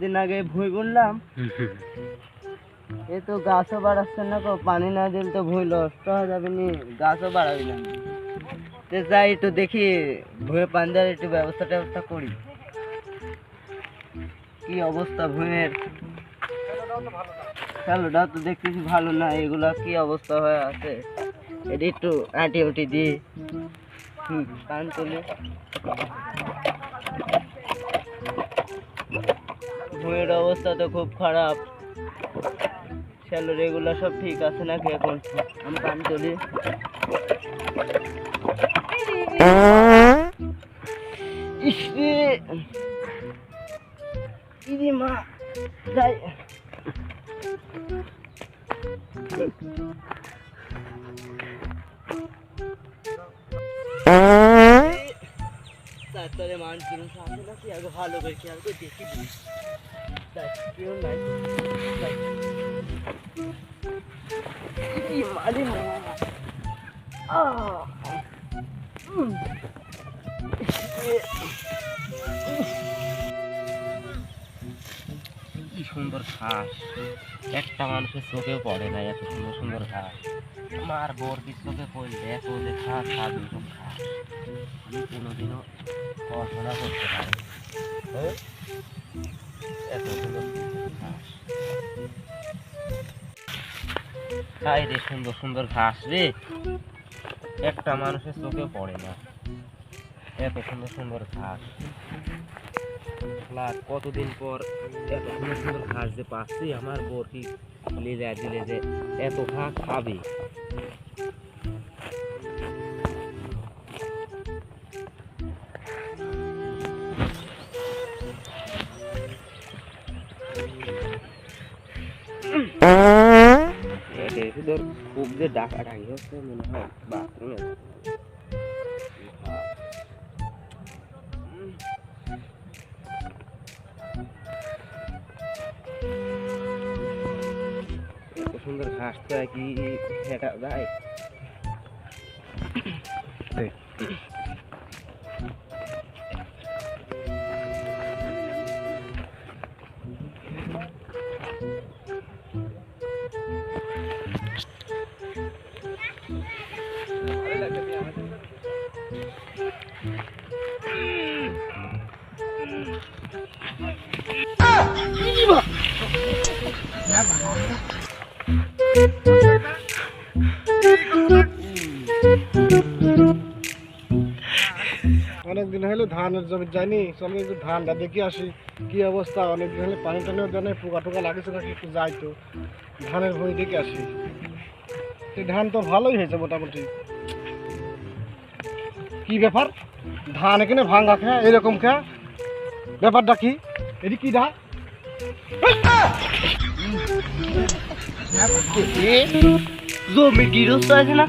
দিন আগে ভুঁই বুনলাম, এ তো গাছও বাড়াচ্ছে না গো, পানি না দিলে তো ভুঁই নষ্ট হয়ে যাবে নি, গাছও বাড়াবি না। যাই একটু দেখি ভুঁয়ে পানি দেওয়ার একটু ব্যবস্থা করি। কি অবস্থা ভুঁয়ের, খেলোটাও তো দেখতেছি ভালো না, এগুলা কি অবস্থা হয়ে আছে, এটা একটু আটি উটি দিই। কান তুলি, ভুঁয়ের অবস্থা তো খুব খারাপ। শ্যালোর এগুলা সব ঠিক আছে নাকি এখন? আমি কান তুলি। ইরে মা, যাই তারপরে মানুষ আছে নাকি আগে ভালো করে খেয়াল করে দেখি কেউ নাই। মারি মা, কি সুন্দর ঘাস, একটা মানুষের চোখেও পড়ে না এত সুন্দর সুন্দর ঘাস। আমার বর্দির চোখে পড়লে এত যে ঘাস খাবি, ঘাস আমি কোনোদিনও কল্পনা করতে পারি এত সুন্দর ঘাস। খাই রে সুন্দর সুন্দর ঘাস রে, একটা মানুষের চোখে পড়ে না এত সুন্দর সুন্দর ঘাস। কতদিন পর এত সুন্দর সুন্দর ঘাস যে পাচ্ছি, আমার বরকি লেজা দিলে যে এত ঘাস খাবে। খুব যে ডাকা ডাকি হচ্ছে, মনে হয় বাথরুমে। এত সুন্দর ঘাস তো কি হেঁটা যায়? অনেকদিন হলো ধানের জমি যায়নি, চলো একটু ধানটা দেখে আসি কি অবস্থা। অনেকদিন হলে পানি টানিও দেয়, পোকা টোকা লাগেছে নাকি একটু যাই তো ধানের ভুঁই দেখে আসি। এই ধান তো ভালোই হয়েছে মোটামুটি। কি ব্যাপার, ধান এখানে ভাঙা খেয়া এরকম খেয়া, ব্যাপারটা কি? এটি কি ধান? জমি গৃহস্থ আছে না,